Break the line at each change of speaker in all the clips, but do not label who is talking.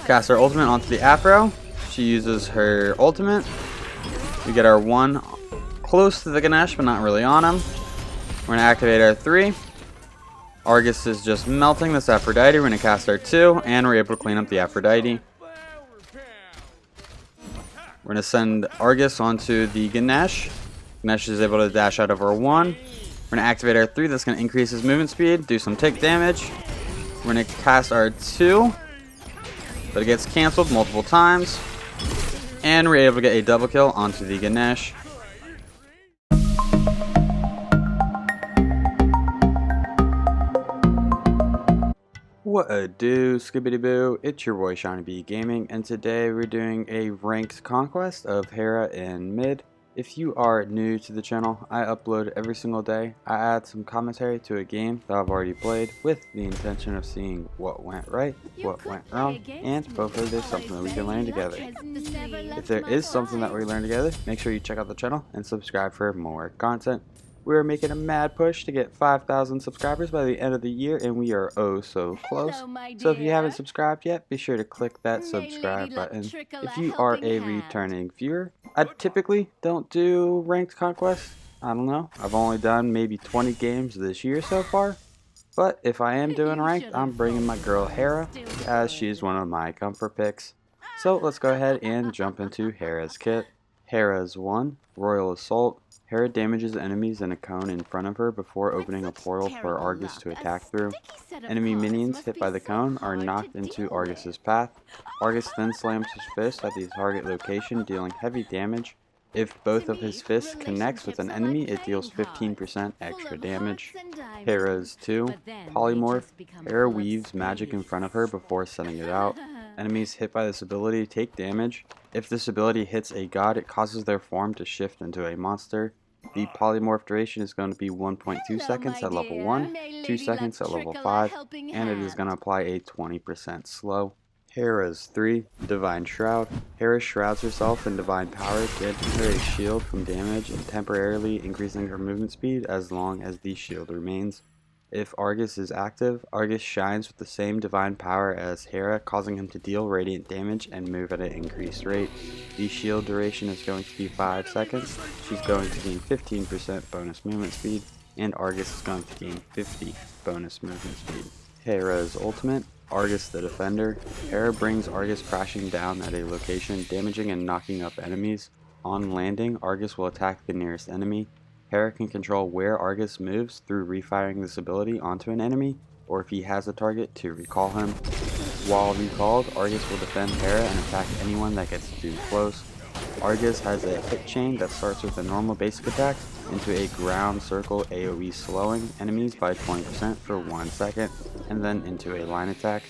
Cast our ultimate onto the Afro. She uses her ultimate. We get our 1 close to the Ganesh, but not really on him. We're going to activate our 3. Argus is just melting this Aphrodite. We're going to cast our 2, and we're able to clean up the Aphrodite. We're going to send Argus onto the Ganesh. Ganesh is able to dash out of our 1. We're going to activate our 3. That's going to increase his movement speed, do some tick damage. We're going to cast our 2, but it gets cancelled multiple times. And we're able to get a double kill onto the Ganesh. What a do, skibbity boo, it's your boy Shiny B Gaming, and today we're doing a ranked conquest of Hera in mid. If you are new to the channel, I upload every single day. I add some commentary to a game that I've already played with the intention of seeing what went right, what went wrong, and hopefully there's something that we can learn together. If there is something that we learn together, make sure you check out the channel and subscribe for more content. We are making a mad push to get 5,000 subscribers by the end of the year, and we are oh so close. So if you haven't subscribed yet, be sure to click that subscribe button. If you are a returning viewer, I typically don't do ranked conquests. I don't know. I've only done maybe 20 games this year so far. But if I am doing ranked, I'm bringing my girl Hera, as she's one of my comfort picks. So let's go ahead and jump into Hera's kit. Hera's 1, Royal Assault. Hera damages enemies in a cone in front of her before opening a portal for Argus to attack through. Enemy minions hit by the cone are knocked into Argus's path. Argus then slams his fist at the target location, dealing heavy damage. If both of his fists connects with an enemy, it deals 15% extra damage. Hera's 2, Polymorph. Hera weaves magic in front of her before sending it out. Enemies hit by this ability take damage. If this ability hits a god, it causes their form to shift into a monster. The polymorph duration is going to be 1.2 seconds at level 1, 2 seconds at level 5, and it is going to apply a 20% slow. Hera's 3, Divine Shroud. Hera shrouds herself in divine power, granting her a shield from damage and temporarily increasing her movement speed as long as the shield remains. If Argus is active, Argus shines with the same divine power as Hera, causing him to deal radiant damage and move at an increased rate. The shield duration is going to be 5 seconds. She's going to gain 15% bonus movement speed, and Argus is going to gain 50 bonus movement speed. Hera's ultimate, Argus the Defender. Hera brings Argus crashing down at a location, damaging and knocking up enemies. On landing, Argus will attack the nearest enemy. Hera can control where Argus moves through refiring this ability onto an enemy, or if he has a target, to recall him. While recalled, Argus will defend Hera and attack anyone that gets too close. Argus has a hit chain that starts with a normal basic attack into a ground circle AoE, slowing enemies by 20% for 1 second, and then into a line attack.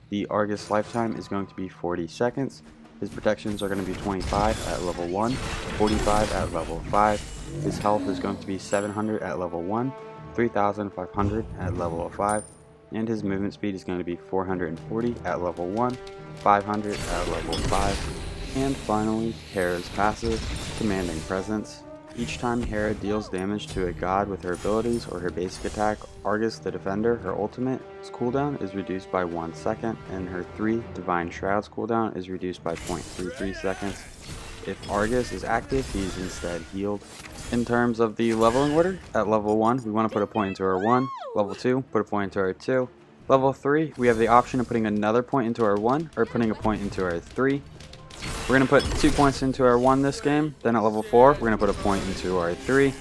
The Argus lifetime is going to be 40 seconds. His protections are going to be 25 at level 1, 45 at level 5. His health is going to be 700 at level 1, 3,500 at level 5, and his movement speed is going to be 440 at level 1, 500 at level 5. And finally, Hera's passive, Commanding Presence. Each time Hera deals damage to a god with her abilities or her basic attack, Argus the Defender, her ultimate's cooldown is reduced by 1 second, and her 3 Divine Shrouds cooldown is reduced by 0.33 seconds. If Argus is active, he's instead healed. In terms of the leveling order, at level 1, we want to put a point into our 1, level 2, put a point into our 2, level 3, we have the option of putting another point into our 1, or putting a point into our 3. We're going to put 2 points into our 1 this game, then at level 4, we're going to put a point into our 3.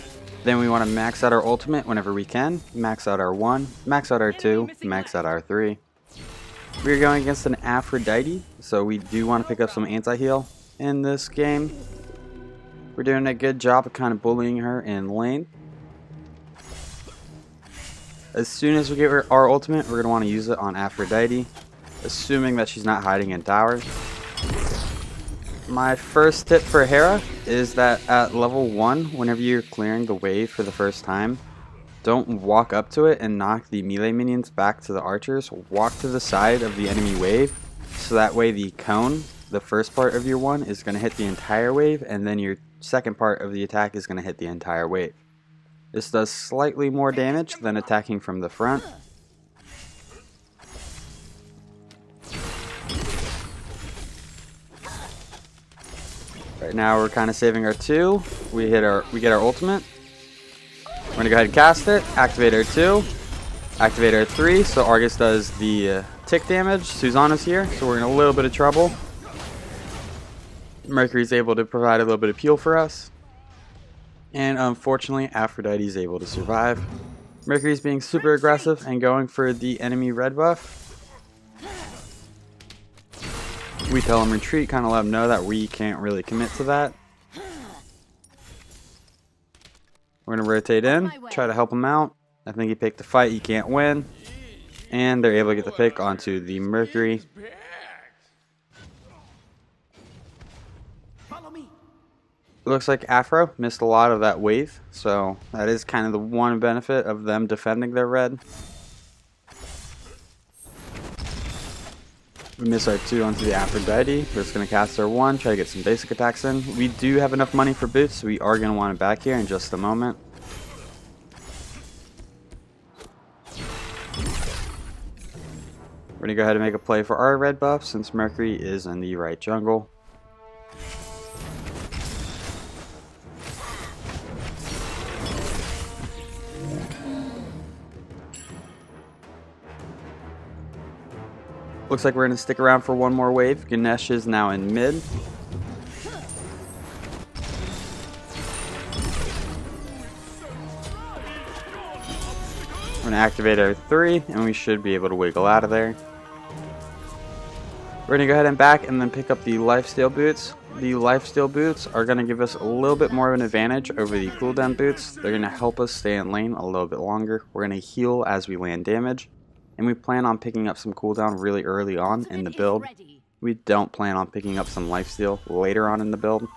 Then we want to max out our ultimate whenever we can, max out our 1, max out our 2, max out our 3. We're going against an Aphrodite, so we do want to pick up some anti-heal in this game. We're doing a good job of kind of bullying her in lane. As soon as we get our ultimate, we're going to want to use it on Aphrodite, assuming that she's not hiding in towers. My first tip for Hera is that at level 1, whenever you're clearing the wave for the first time, don't walk up to it and knock the melee minions back to the archers. Walk to the side of the enemy wave, so that way the cone, the first part of your 1, is going to hit the entire wave, and then your second part of the attack is going to hit the entire wave. This does slightly more damage than attacking from the front. Right now we're kind of saving our 2. We get our ultimate. We're gonna go ahead and cast it. Activate our 2. Activate our 3. So Argus does the tick damage. Susano's here, so we're in a little bit of trouble. Mercury's able to provide a little bit of peel for us. And unfortunately, Aphrodite is able to survive. Mercury's being super aggressive and going for the enemy red buff. We tell him retreat, kind of let him know that we can't really commit to that. We're going to rotate in, try to help him out. I think he picked the fight, he can't win. And they're able to get the pick onto the Mercury. It looks like Afro missed a lot of that wave, so that is kind of the one benefit of them defending their red. We miss our 2 onto the Aphrodite. We're just going to cast our 1, try to get some basic attacks in. We do have enough money for boots, so we are going to want it back here in just a moment. We're going to go ahead and make a play for our red buff since Mercury is in the right jungle. Looks like we're going to stick around for one more wave. Ganesh is now in mid. We're going to activate our 3, and we should be able to wiggle out of there. We're going to go ahead and back and then pick up the lifesteal boots. The lifesteal boots are going to give us a little bit more of an advantage over the cooldown boots. They're going to help us stay in lane a little bit longer. We're going to heal as we land damage. And we plan on picking up some cooldown really early on in the build. We don't plan on picking up some lifesteal later on in the build.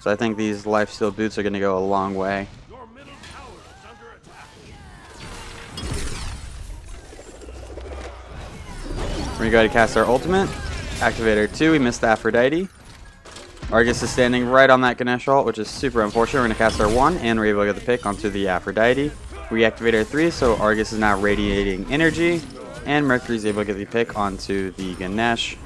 So I think these lifesteal boots are going to go a long way. We're going to go ahead and cast our ultimate. Activate our 2. We missed the Aphrodite. Argus is standing right on that Ganesh ult, which is super unfortunate. We're going to cast our 1, and we're able to get the pick onto the Aphrodite. We activate our 3, so Argus is now radiating energy, and Mercury is able to get the pick onto the Ganesh.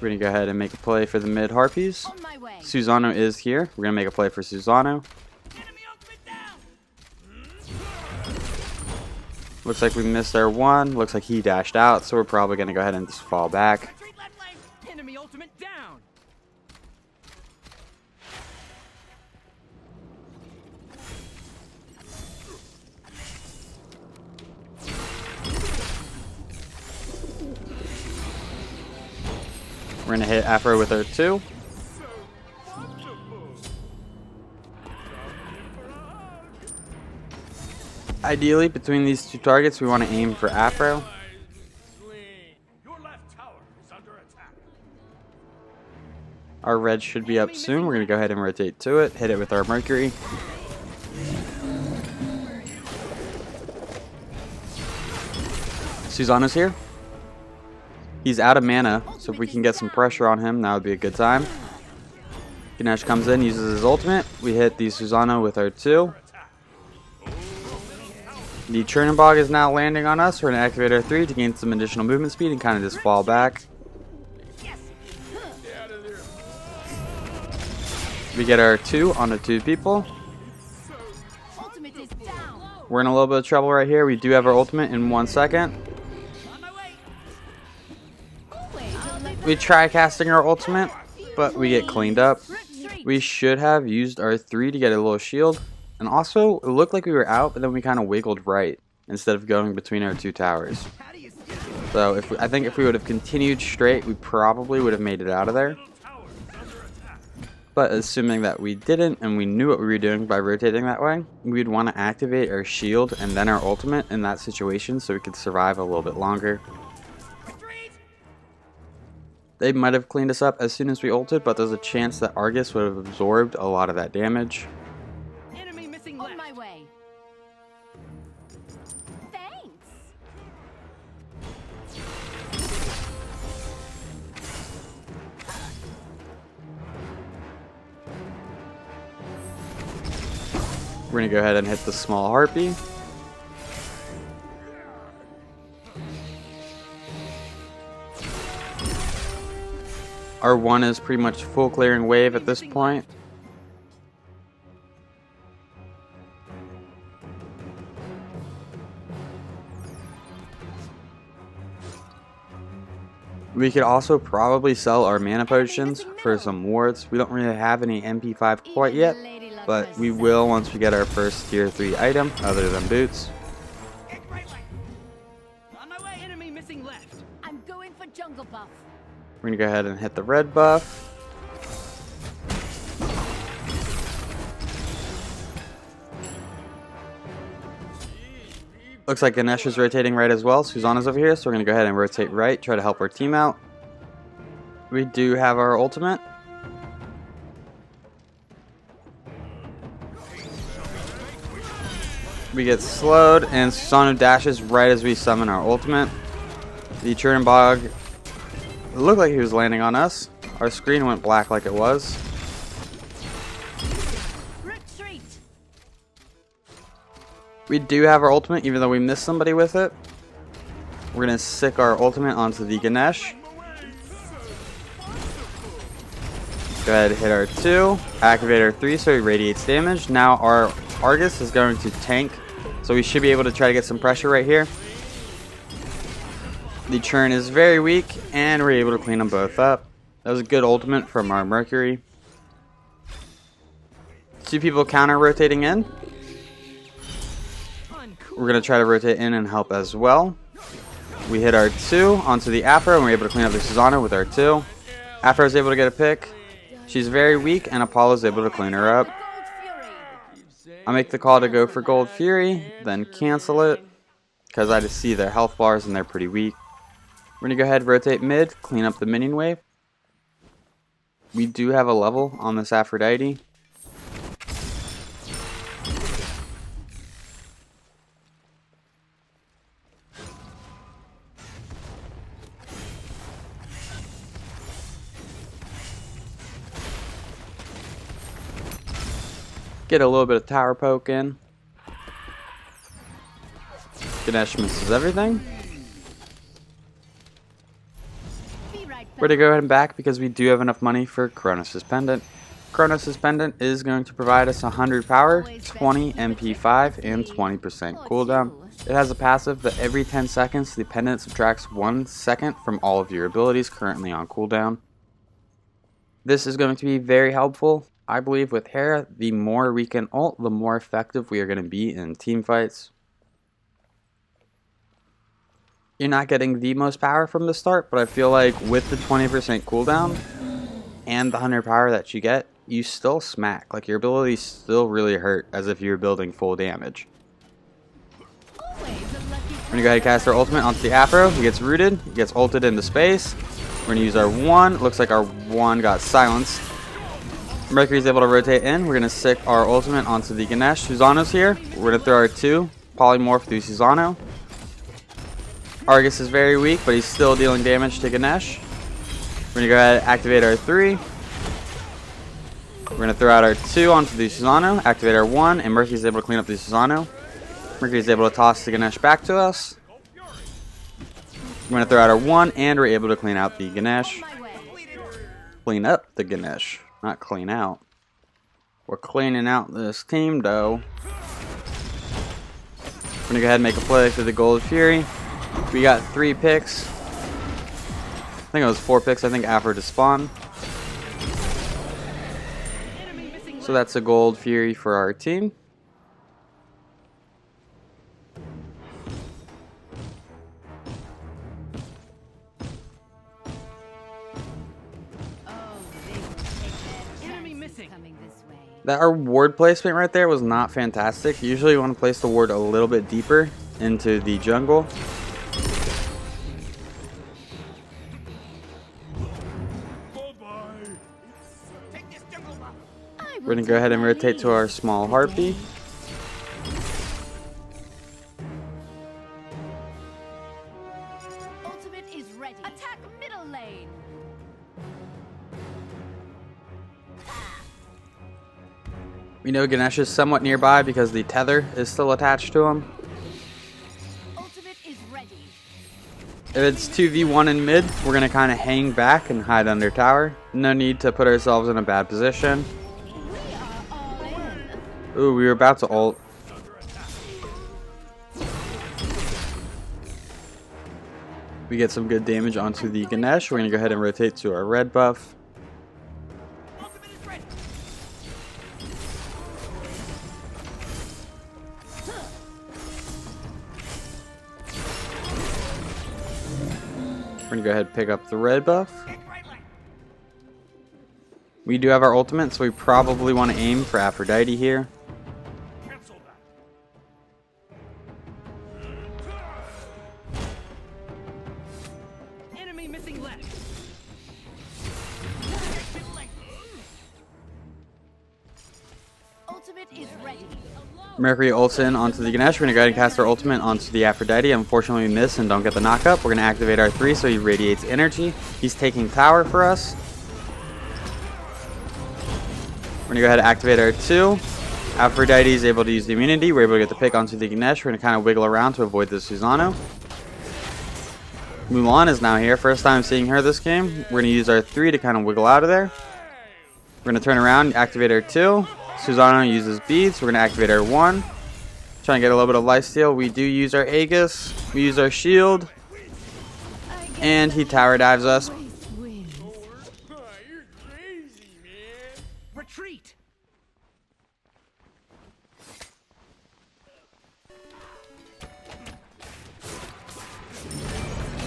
We're going to go ahead and make a play for the mid Harpies. Susano is here. We're going to make a play for Susano. Looks like we missed our 1. Looks like he dashed out, so we're probably going to go ahead and just fall back. We're going to hit Afro with our 2. Ideally, between these 2 targets, we want to aim for Afro. Our red should be up soon. We're going to go ahead and rotate to it, hit it with our Mercury. Susano's here. He's out of mana, so if we can get some pressure on him, that would be a good time. Ganesh comes in, uses his ultimate. We hit the Susano with our 2. The Chernobog is now landing on us. We're going to activate our 3 to gain some additional movement speed and kind of just fall back. We get our 2 onto 2 people. We're in a little bit of trouble right here. We do have our ultimate in 1 second. We try casting our ultimate, but we get cleaned up. We should have used our 3 to get a little shield. And also, it looked like we were out, but then we kind of wiggled right instead of going between our 2 towers. So I think if we would have continued straight, we probably would have made it out of there. But assuming that we didn't and we knew what we were doing by rotating that way, we'd want to activate our shield and then our ultimate in that situation so we could survive a little bit longer. They might have cleaned us up as soon as we ulted, but there's a chance that Argus would have absorbed a lot of that damage.
Enemy missing left. On my way. Thanks.
We're going to go ahead and hit the small harpy. Our 1 is pretty much full clearing wave at this point. We could also probably sell our mana potions for some wards. We don't really have any MP5 quite yet, but we will once we get our first tier 3 item other than boots.
On my way. Enemy missing left. I'm going for jungle buff.
We're gonna go ahead and hit the red buff. Looks like Ganesh is rotating right as well. Susanna's over here, so we're going to go ahead and rotate right, try to help our team out. We do have our ultimate. We get slowed, and Susanna dashes right as we summon our ultimate. The Chernobog looked like he was landing on us. Our screen went black like it was. We do have our ultimate, even though we missed somebody with it. We're going to sick our ultimate onto the Ganesh. Go ahead and hit our 2. Activate our 3 so he radiates damage. Now our Argus is going to tank, so we should be able to try to get some pressure right here. The Churn is very weak, and we're able to clean them both up. That was a good ultimate from our Mercury. 2 people counter rotating in. We're going to try to rotate in and help as well. We hit our 2 onto the Afro, and we're able to clean up the Susanna with our 2. Afro is able to get a pick. She's very weak, and Apollo is able to clean her up. I make the call to go for Gold Fury, then cancel it, because I just see their health bars, and they're pretty weak. We're going to go ahead and rotate mid, clean up the minion wave. We do have a level on this Aphrodite. Get a little bit of tower poke in. Ganesh misses everything. We're going to go ahead and back because we do have enough money for Chronos' Pendant. Chronos' Pendant is going to provide us 100 power, 20 MP5, and 20% cooldown. It has a passive that every 10 seconds the pendant subtracts 1 second from all of your abilities currently on cooldown. This is going to be very helpful. I believe with Hera, the more we can ult, the more effective we are going to be in team fights. You're not getting the most power from the start, but I feel like with the 20% cooldown and the 100 power that you get, you still smack. Like your abilities still really hurt as if you're building full damage. We're going to go ahead and cast our ultimate onto the Afro. He gets rooted, he gets ulted into space. We're going to use our 1. Looks like our 1 got silenced. Mercury's able to rotate in. We're going to sick our ultimate onto the Ganesh. Susanna's here. We're going to throw our 2. Polymorph through Susanna. Argus is very weak, but he's still dealing damage to Ganesh. We're going to go ahead and activate our 3. We're going to throw out our 2 onto the Susanna. Activate our 1, and Mercury's able to clean up the Susanna. Mercury's able to toss the Ganesh back to us. We're going to throw out our 1, and we're able to clean out the Ganesh. Clean up the Ganesh. Not clean out. We're cleaning out this team, though. We're going to go ahead and make a play for the Gold Fury. We got 3 picks. I think it was 4 picks. I think Afro to spawn. So that's a Gold Fury for our team. That our ward placement right there was not fantastic. Usually you want to place the ward a little bit deeper into the jungle. We're going to go ahead and rotate to our small harpy.
Ultimate is ready. Attack middle lane.
We know Ganesh is somewhat nearby because the tether is still attached to him.
Ultimate is ready.
If it's 2v1 in mid, we're going to kind of hang back and hide under tower. No need to put ourselves in a bad position. Ooh, we were about to ult. We get some good damage onto the Ganesh. We're going to go ahead and rotate to our red buff. We're going to go ahead and pick up the red buff. We do have our ultimate, so we probably want to aim for Aphrodite here.
Enemy missing left. Ultimate is ready.
Mercury ults in onto the Ganesh. We're going to go ahead and cast our ultimate onto the Aphrodite. Unfortunately, we miss and don't get the knockup. We're going to activate our 3 so he radiates energy. He's taking tower for us. We're going to go ahead and activate our 2. Aphrodite is able to use the immunity. We're able to get the pick onto the Ganesh. We're going to kind of wiggle around to avoid the Susano. Mulan is now here. First time seeing her this game. We're going to use our 3 to kind of wiggle out of there. We're going to turn around, activate our 2. Susano uses beads. We're going to activate our 1. Trying to get a little bit of lifesteal. We do use our Aegis. We use our shield. And he tower dives us.
Retreat.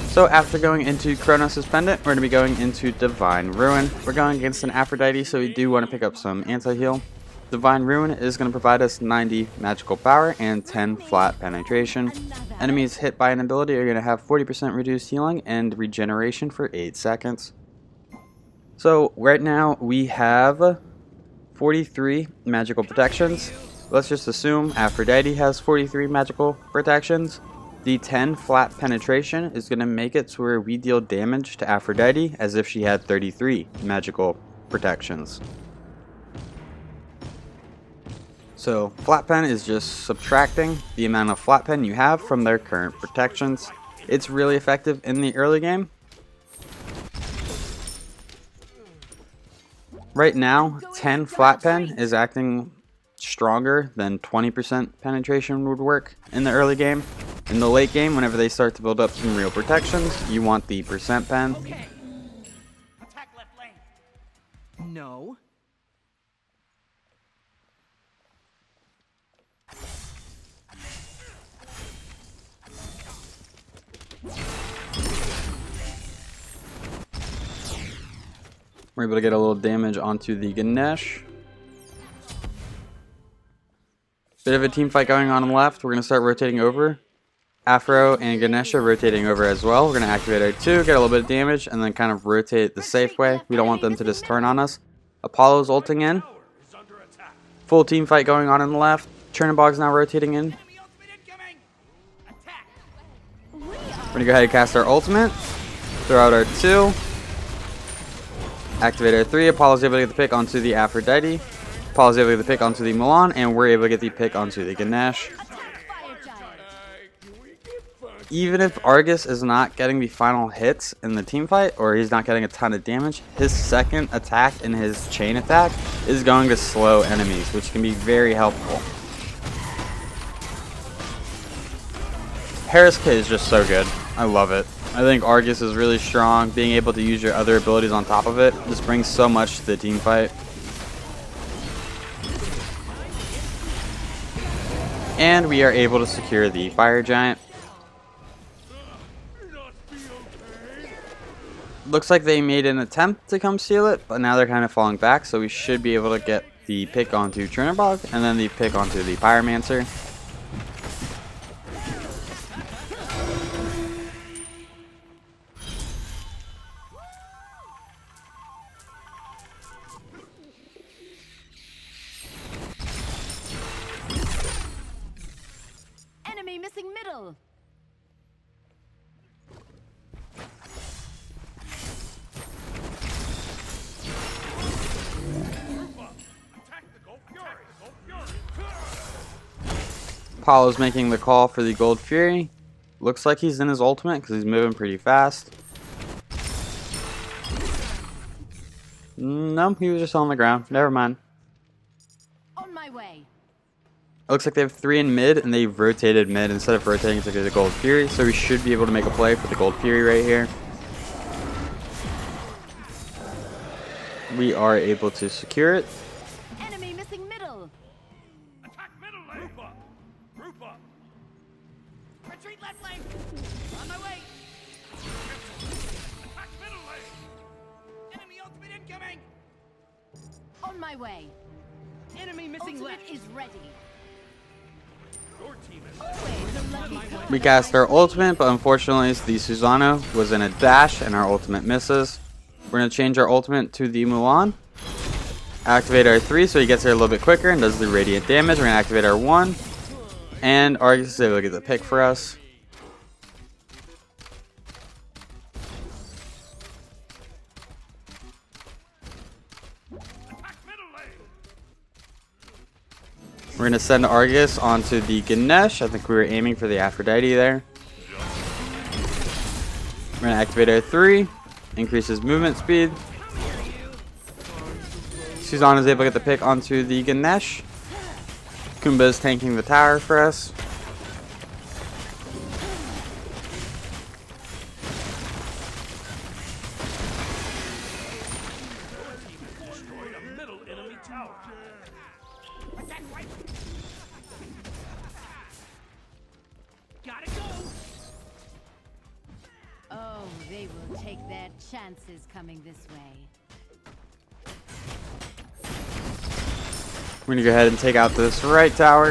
So after going into Chrono's Pendant, we're going to be going into Divine Ruin. We're going against an Aphrodite, so we do want to pick up some anti-heal. Divine Ruin is going to provide us 90 magical power and 10 flat penetration. Enemies hit by an ability are going to have 40% reduced healing and regeneration for 8 seconds. So right now we have 43 magical protections. Let's just assume Aphrodite has 43 magical protections. The 10 flat penetration is going to make it to where we deal damage to Aphrodite as if she had 33 magical protections. So flat pen is just subtracting the amount of flat pen you have from their current protections. It's really effective in the early game. Right now, 10 flat pen is acting stronger than 20% penetration would work in the early game. In the late game, whenever they start to build up some real protections, you want the percent pen.
Okay. Attack left lane. No.
We're able to get a little damage onto the Ganesh. Bit of a team fight going on the left. We're going to start rotating over. Afro and Ganesha rotating over as well. We're going to activate our 2, get a little bit of damage, and then kind of rotate the safe way. We don't want them to just turn on us. Apollo's ulting in. Full team fight going on the left. Chernobog's now rotating in. We're going to go ahead and cast our ultimate. Throw out our 2. Activate our 3. Apollo's able to get the pick onto the Aphrodite. Apollo's able to get the pick onto the Mulan, and we're able to get the pick onto the Ganesh. Even if Argus is not getting the final hits in the team fight, or he's not getting a ton of damage, his second attack and his chain attack is going to slow enemies, which can be very helpful. Hera's kit is just so good. I love it. I think Argus is really strong. Being able to use your other abilities on top of it just brings so much to the team fight. And we are able to secure the Fire Giant. Looks like they made an attempt to come steal it, but now they're kind of falling back, so we should be able to get the pick onto Chernobog and then the pick onto the Pyromancer.
Enemy missing middle.
Apollo's making the call for the Gold Fury. Looks like he's in his ultimate because he's moving pretty fast. No, he was just on the ground. Never mind.
On my way.
It looks like they have 3 in mid, and they've rotated mid instead of rotating to the Gold Fury, so we should be able to make a play for the Gold Fury right here. We are able to secure it.
Enemy missing middle.
Attack middle lane. Group up.
Retreat left lane. On my way.
Attack middle lane.
Enemy ultimate incoming. On my way. Enemy missing ultimate left. Is ready.
Your team is
Always a lucky
We cast our ultimate, but unfortunately the Susano was in a dash and our ultimate misses. We're going to change our ultimate to the Mulan. Activate our 3 so he gets here a little bit quicker and does the radiant damage. We're going to activate our 1. And Argus is able to get the pick for us.
attack middle lane.
We're going to send Argus onto the Ganesh. I think we were aiming for the Aphrodite there. We're going to activate our 3. Increases movement speed. Suzanne is able to get the pick onto the Ganesh. Kumba is tanking the tower for us.
Destroyed a middle enemy tower.
Gotta go. Oh, they will take their chances coming this way.
We're going to go ahead and take out this right tower.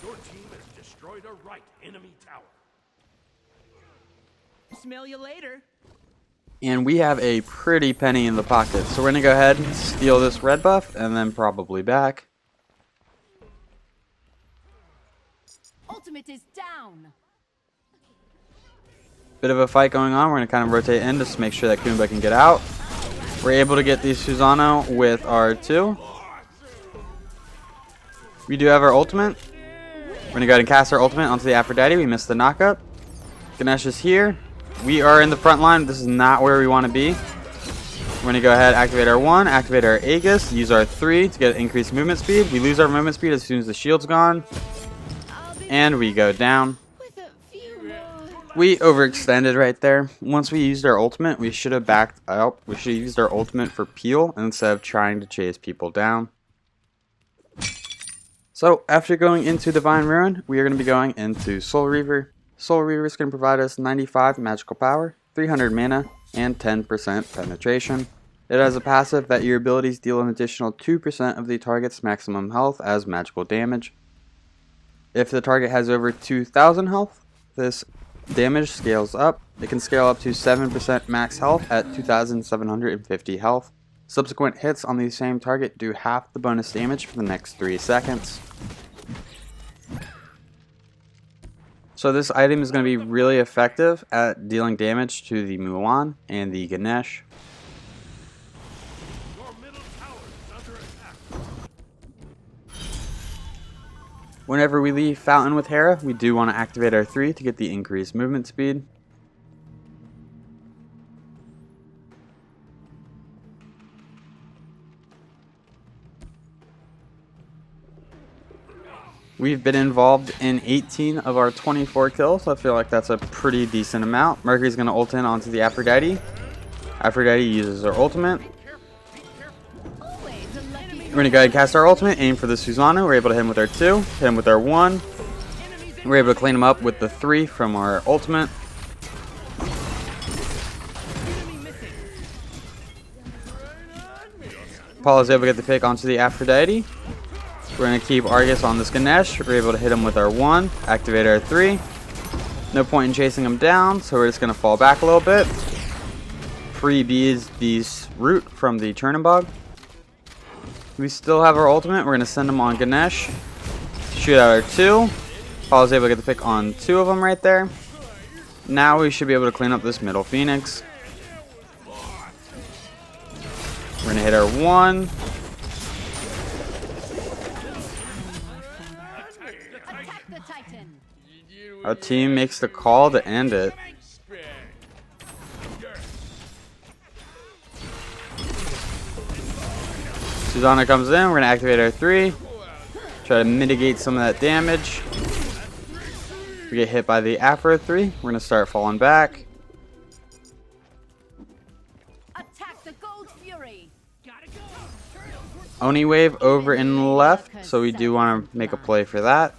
Your team has destroyed a right enemy tower.
Smell you later.
And we have a pretty penny in the pocket. So we're going to go ahead and steal this red buff and then probably back.
Ultimate is down.
Bit of a fight going on. We're going to kind of rotate in just to make sure that Kumba can get out. We're able to get the Susano with our 2. We do have our ultimate. We're going to go ahead and cast our ultimate onto the Aphrodite. We missed the knockup. Ganesh is here. We are in the front line. This is not where we want to be. We're going to go ahead, activate our 1, activate our Aegis, use our 3 to get increased movement speed. We lose our movement speed as soon as the shield's gone. And we go down. We overextended right there. Once we used our ultimate, we should have backed up. We should have used our ultimate for peel instead of trying to chase people down. So after going into Divine Ruin, we are going to be going into Soul Reaver. Soul Reaver is going to provide us 95 magical power, 300 mana, and 10% penetration. It has a passive that your abilities deal an additional 2% of the target's maximum health as magical damage. If the target has over 2,000 health, this damage scales up. It can scale up to 7% max health at 2,750 health. Subsequent hits on the same target do half the bonus damage for the next 3 seconds. So this item is going to be really effective at dealing damage to the Mulan and the Ganesh.
Your middle tower is under attack.
Whenever we leave Fountain with Hera, we do want to activate our 3 to get the increased movement speed. We've been involved in 18 of our 24 kills, so I feel like that's a pretty decent amount. Mercury's going to ult in onto the Aphrodite. Aphrodite uses her ultimate. We're going to go ahead and cast our ultimate, aim for the Susano. We're able to hit him with our 2, hit him with our 1. We're able to clean him up with the 3 from our ultimate. Paul is able to get the pick onto the Aphrodite. We're going to keep Argus on this Ganesh. We're able to hit him with our 1, activate our 3. No point in chasing him down, so we're just going to fall back a little bit. Freebies the root from the Chernobog. We still have our ultimate. We're going to send him on Ganesh. Shoot out our 2. Paul is able to get the pick on 2 of them right there. Now we should be able to clean up this middle Phoenix. We're going to hit our 1.
Attack the Titan.
Our team makes the call to end it. Susanna comes in. We're going to activate our 3. Try to mitigate some of that damage. We get hit by the Afro 3. We're going to start falling back.
Attack the Gold Fury. Gotta go.
Oni wave over in left, so we do want to make a play for that.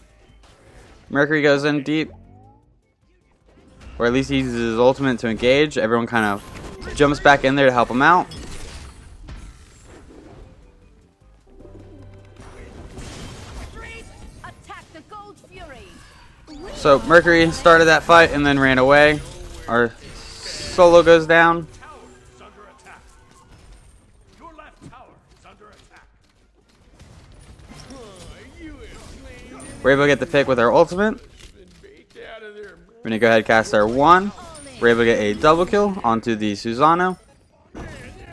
Mercury goes in deep. Or at least he uses his ultimate to engage. Everyone kind of jumps back in there to help him out.
Attack the Gold Fury.
So Mercury started that fight and then ran away. Our solo goes down.
Tower is under attack. Your left tower is under attack.
We're able to get the pick with our ultimate. We're going to go ahead and cast our 1. We're able to get a double kill onto the Susano. We're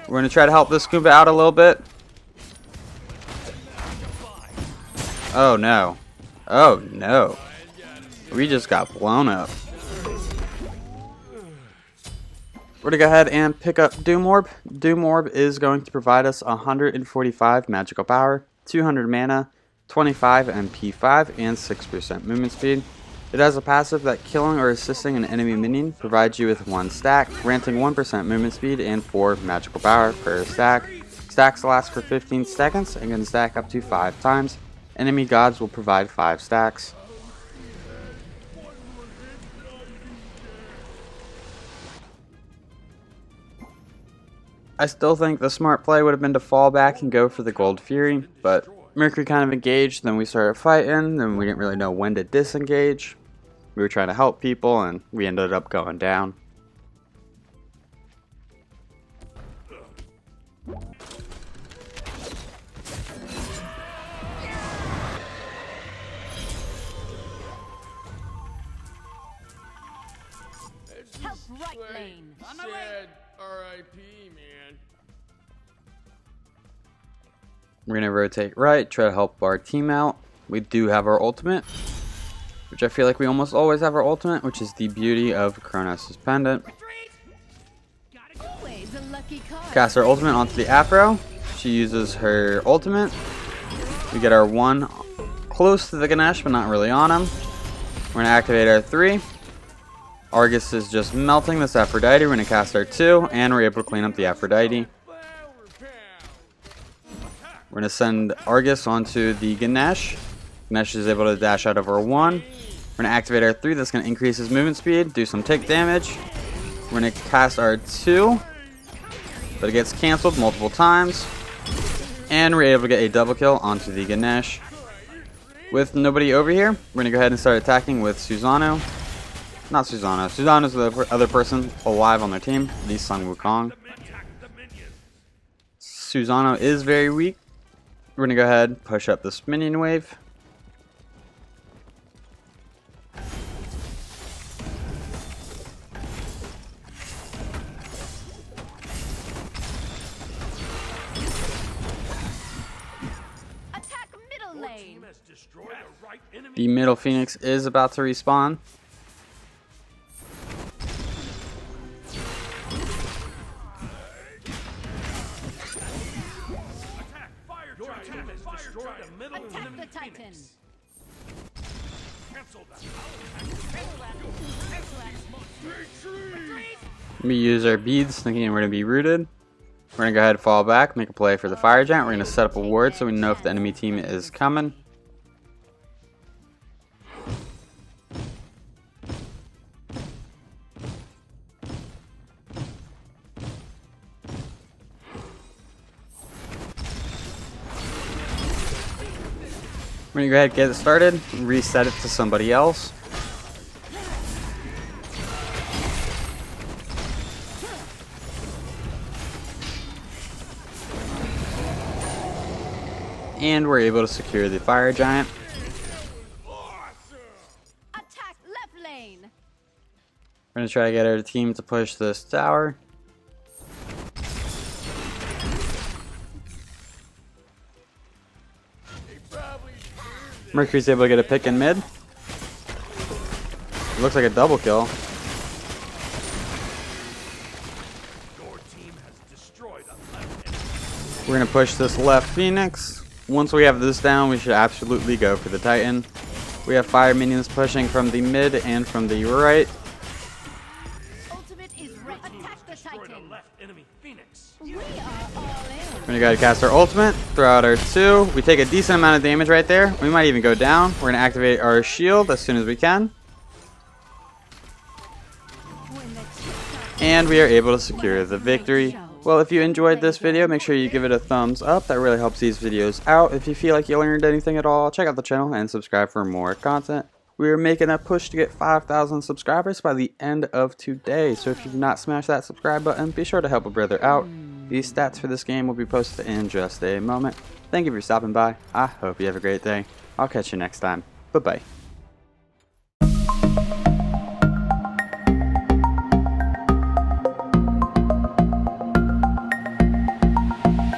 going to try to help this Goomba out a little bit. Oh no. Oh no. We just got blown up. We're going to go ahead and pick up Doom Orb. Doom Orb is going to provide us 145 magical power, 200 mana, 25 MP5, and 6% movement speed. It has a passive that killing or assisting an enemy minion provides you with 1 stack, granting 1% movement speed and 4 magical power per stack. Stacks last for 15 seconds and can stack up to 5 times. Enemy gods will provide 5 stacks. I still think the smart play would have been to fall back and go for the Gold Fury, but Mercury kind of engaged, then we started fighting, then we didn't really know when to disengage. We were trying to help people, and we ended up going down.
Help right lane. On my way.
R.I.P. man.
We're going to rotate right, try to help our team out. We do have our ultimate, which I feel like we almost always have our ultimate, which is the beauty of Chronos' Pendant.
Always a lucky card.
Cast our ultimate onto the Afro. She uses her ultimate. We get our 1 close to the Ganesh, but not really on him. We're going to activate our 3. Argus is just melting this Aphrodite. We're going to cast our 2, and we're able to clean up the Aphrodite. We're going to send Argus onto the Ganesh. Ganesh is able to dash out of our 1. We're going to activate our 3. That's going to increase his movement speed, do some tick damage. We're going to cast our 2, but it gets canceled multiple times. And we're able to get a double kill onto the Ganesh. With nobody over here, we're going to go ahead and start attacking with Susano. Not Susano. Susano's the other person alive on their team, the Sun Wukong. Susano is very weak. We're going to go ahead and push up this minion wave.
Attack middle lane.
Has destroyed a right enemy.
The middle Phoenix is about to respawn.
Attack! Fire Your team has destroyed a middle
Attack
enemy
the Titan.
Phoenix. Cancel that.
We use our beads thinking we're going to be rooted. We're going to go ahead and fall back, make a play for the fire giant. We're going to set up a ward so we know if the enemy team is coming. We're going to go ahead and get it started, reset it to somebody else. And we're able to secure the fire giant.
Attack left lane.
We're going to try to get our team to push this tower. Mercury's able to get a pick in mid. It looks like a double kill.
Your team has destroyed a left enemy.
We're going to push this left Phoenix. Once we have this down, we should absolutely go for the Titan. We have fire minions pushing from the mid and from the right.
Ultimate is ready. Attack the
Destroyed a
Titan.
left enemy Phoenix.
We are all in.
We're going to go ahead and cast our ultimate, throw out our 2. We take a decent amount of damage right there. We might even go down. We're going to activate our shield as soon as we can. And we are able to secure the victory. Well, if you enjoyed this video, make sure you give it a thumbs up. That really helps these videos out. If you feel like you learned anything at all, check out the channel and subscribe for more content. We are making a push to get 5,000 subscribers by the end of today. So if you've not smashed that subscribe button, be sure to help a brother out. These stats for this game will be posted in just a moment. Thank you for stopping by. I hope you have a great day. I'll catch you next time. Bye-bye.